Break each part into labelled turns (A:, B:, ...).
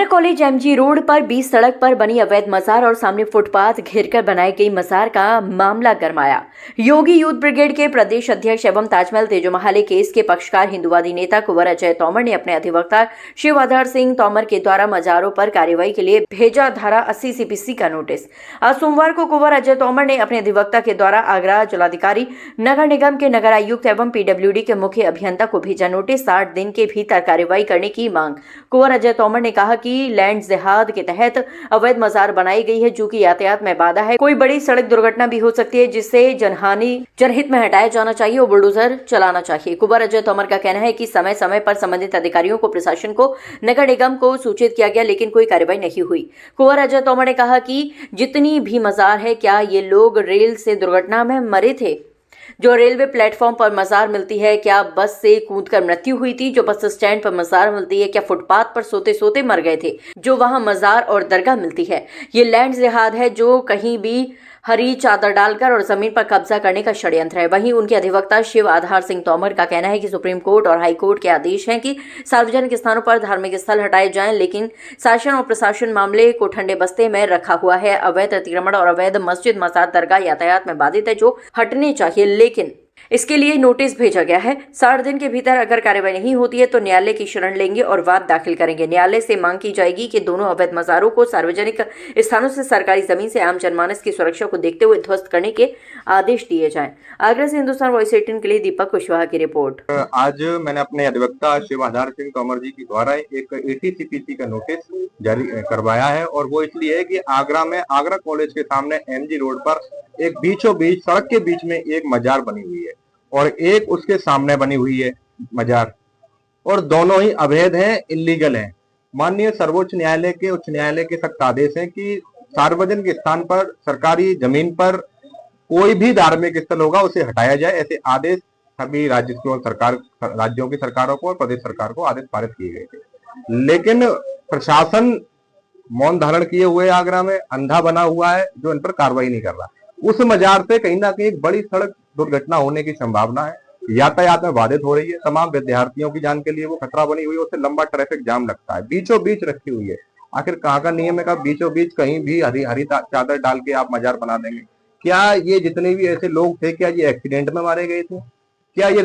A: Agra college MG road पर 20 सड़क पर बनी अवैध मजार और सामने फुटपाथ घेरकर बनाई गई मजार का मामला गरमाया। योगी यूथ ब्रिगेड के प्रदेश अध्यक्ष एवं ताजमहल तेजोमहल केस के पक्षकार हिंदुवादी नेता कुंवर अजय तोमर ने अपने अधिवक्ता शिव आधार सिंह तोमर के द्वारा मजारों पर कार्रवाई के लिए भेजा धारा 80 CPC का नोटिस। आज सोमवार को कुंवर अजय तोमर ने अपने अधिवक्ता के द्वारा आगरा जिलाधिकारी, नगर निगम के नगर आयुक्त एवं PWD के मुख्य अभियंता को भेजा नोटिस। 60 दिन के भीतर कार्रवाई करने की मांग। कुंवर अजय तोमर ने कहा कि लैंड जिहाद के तहत अवैध मजार बनाई गई है जो कि यातायात में बाधा है। कोई बड़ी सड़क दुर्घटना भी हो सकती है जिससे जनहित में हटाया जाना चाहिए और बुलडोजर चलाना चाहिए। कुंवर अजय तोमर का कहना है कि समय समय पर संबंधित अधिकारियों को, प्रशासन को, नगर निगम को सूचित किया गया लेकिन कोई कार्रवाई नहीं हुई। कुंवर अजय तोमर ने कहा कि जितनी भी मजार है, क्या ये लोग रेल से दुर्घटना में मरे थे? जो रेलवे प्लेटफॉर्म पर मजार मिलती है, क्या बस से कूदकर मृत्यु हुई थी? जो बस स्टैंड पर मजार मिलती है, क्या फुटपाथ पर सोते सोते मर गए थे? जो वहां मजार और दरगाह मिलती है, ये लैंड जिहाद है जो कहीं भी हरी चादर डालकर और जमीन पर कब्जा करने का षड्यंत्र है। वहीं उनके अधिवक्ता शिव आधार सिंह तोमर का कहना है कि सुप्रीम कोर्ट और हाई कोर्ट के आदेश हैं कि सार्वजनिक स्थानों पर धार्मिक स्थल हटाए जाएं, लेकिन शासन और प्रशासन मामले को ठंडे बस्ते में रखा हुआ है। अवैध अतिक्रमण और अवैध मस्जिद, मजार, दरगाह यातायात में बाधित है जो हटने चाहिए, लेकिन इसके लिए नोटिस भेजा गया है। 60 दिन के भीतर अगर कार्रवाई नहीं होती है तो न्यायालय की शरण लेंगे और वाद दाखिल करेंगे। न्यायालय से मांग की जाएगी कि दोनों अवैध मजारों को सार्वजनिक स्थानों से सरकारी जमीन से आम जनमानस की सुरक्षा को देखते हुए ध्वस्त करने के आदेश दिए जाएं। आगरा से हिंदुस्तान वॉइस 18 के लिए दीपक कुशवाहा की रिपोर्ट।
B: आज मैंने अपने अधिवक्ता शिव आधार सिंह तोमर जी के द्वारा एक 80 CPC का नोटिस जारी करवाया है और वो इसलिए है कि आगरा में आगरा कॉलेज के सामने MG रोड पर एक बीचों बीच सड़क के बीच में एक मजार बनी हुई है और एक उसके सामने बनी हुई है मजार, और दोनों ही अवैध हैं, इलीगल हैं। माननीय सर्वोच्च न्यायालय के उच्च न्यायालय के सख्त आदेश हैं कि सार्वजनिक स्थान पर, सरकारी जमीन पर कोई भी धार्मिक स्थल होगा उसे हटाया जाए। ऐसे आदेश सभी राज्यों की सरकारों को और प्रदेश सरकार को आदेश पारित किए गए थे, लेकिन प्रशासन मौन धारण किए हुए आगरा में अंधा बना हुआ है जो इन पर कार्रवाई नहीं कर रहा। उस मजार से कहीं ना कहीं एक बड़ी सड़क दुर्घटना होने की संभावना है। यातायात में बाधित हो रही है, तमाम विद्यार्थियों की जान के लिए वो खतरा बनी हुई है। उससे लंबा ट्रैफिक जाम लगता है, बीचों बीच रखी हुई है। आखिर कहाँ का नियम है? बीचों बीच कहीं भी हरी चादर डाल के आप मजार बना देंगे? क्या ये जितने भी ऐसे लोग थे, क्या ये एक्सीडेंट में मारे गए थे? क्या ये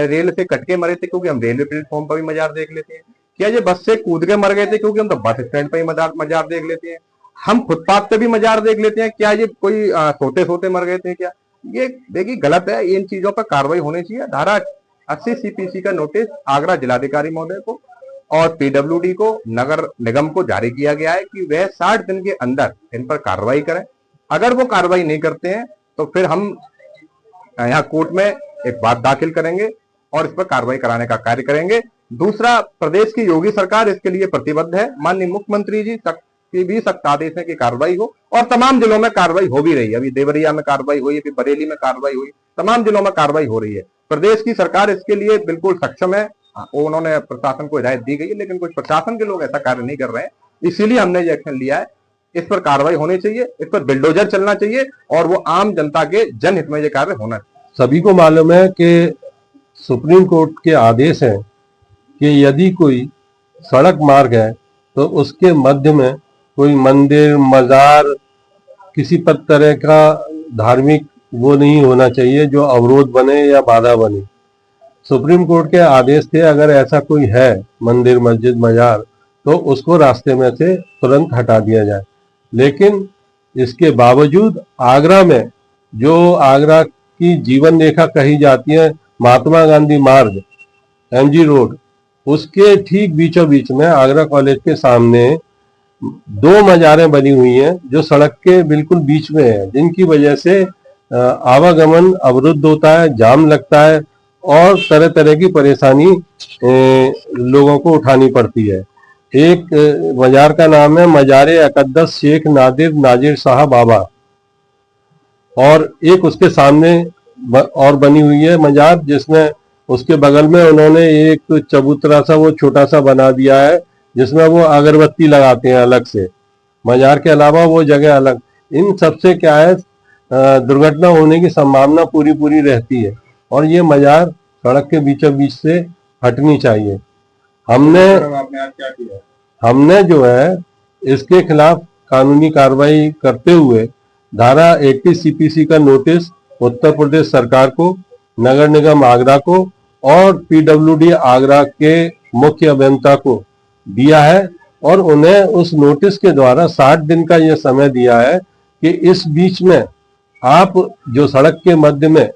B: रेल से कट के मरे थे क्योंकि हम रेलवे प्लेटफॉर्म पर भी मजार देख लेते हैं? क्या ये बस से कूद के मर गए थे क्योंकि हम तो बस स्टैंड पर ही मजार देख लेते हैं? हम फुटपाथ पे भी मजार देख लेते हैं। क्या ये कोई सोते सोते मर गए थे? क्या ये देखिए गलत है। इन चीजों पर कार्रवाई होनी चाहिए। धारा 80 CPC का नोटिस आगरा जिलाधिकारी महोदय को और PWD को, नगर निगम को जारी किया गया है कि वह 60 दिन के अंदर इन पर कार्रवाई करें। अगर वो कार्रवाई नहीं करते हैं तो फिर हम यहाँ कोर्ट में एक बात दाखिल करेंगे और इस पर कार्रवाई कराने का कार्य करेंगे। दूसरा, प्रदेश की योगी सरकार इसके लिए प्रतिबद्ध है। माननीय मुख्यमंत्री जी की भी सख्त आदेश है कि कार्रवाई हो और तमाम जिलों में कार्रवाई हो भी रही है। अभी देवरिया में कार्रवाई हुई, अभी बरेली में कार्रवाई हुई, तमाम जिलों में कार्रवाई हो रही है। प्रदेश की सरकार इसके लिए बिल्कुल सक्षम है। उन्होंने प्रशासन को हिदायत दी गई है, लेकिन कुछ प्रशासन के लोग ऐसा कार्य नहीं कर रहे हैं, इसीलिए हमने ये एक्शन लिया है। इस पर कार्रवाई होनी चाहिए, इस पर बिल्डोजर चलना चाहिए और वो आम जनता के जनहित में ये कार्य होना चाहिए।
C: सभी को मालूम है कि सुप्रीम कोर्ट के आदेश है कि यदि कोई सड़क मार्ग है तो उसके मध्य में कोई मंदिर, मजार, किसी पर तरह का धार्मिक वो नहीं होना चाहिए जो अवरोध बने या बाधा बने। सुप्रीम कोर्ट के आदेश थे अगर ऐसा कोई है मंदिर, मस्जिद, मजार, तो उसको रास्ते में से तुरंत हटा दिया जाए। लेकिन इसके बावजूद आगरा में जो आगरा की जीवन रेखा कही जाती है, महात्मा गांधी मार्ग, MG रोड, उसके ठीक बीचों बीच में आगरा कॉलेज के सामने 2 मजारें बनी हुई हैं जो सड़क के बिल्कुल बीच में है, जिनकी वजह से आवागमन अवरुद्ध होता है, जाम लगता है और तरह तरह की परेशानी लोगों को उठानी पड़ती है। एक मजार का नाम है मजारे अकद्दस शेख नादिर नाजिर शाह बाबा, और एक उसके सामने और बनी हुई है मजार, जिसमें उसके बगल में उन्होंने एक चबूतरा सा वो छोटा सा बना दिया है जिसमें वो अगरबत्ती लगाते हैं अलग से। मजार के अलावा वो जगह अलग। इन सबसे क्या है, दुर्घटना होने की संभावना पूरी रहती है और ये मजार सड़क के बीचों बीच से हटनी चाहिए। हमने
B: आपने आज क्या किया?
C: हमने जो है इसके खिलाफ कानूनी कार्रवाई करते हुए धारा 80 सीपीसी का नोटिस उत्तर प्रदेश सरकार को, नगर निगम आगरा को और पीडब्ल्यूडी आगरा के मुख्य अभियंता को दिया है और उन्हें उस नोटिस के द्वारा 60 दिन का यह समय दिया है कि इस बीच में आप जो सड़क के मध्य में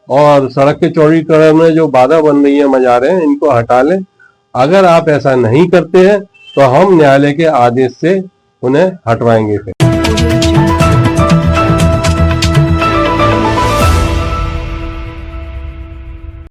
C: और सड़क के चौड़ीकरण में जो बाधा बन रही है मज़ारें, इनको हटा लें। अगर आप ऐसा नहीं करते हैं तो हम न्यायालय के आदेश से उन्हें हटवाएंगे।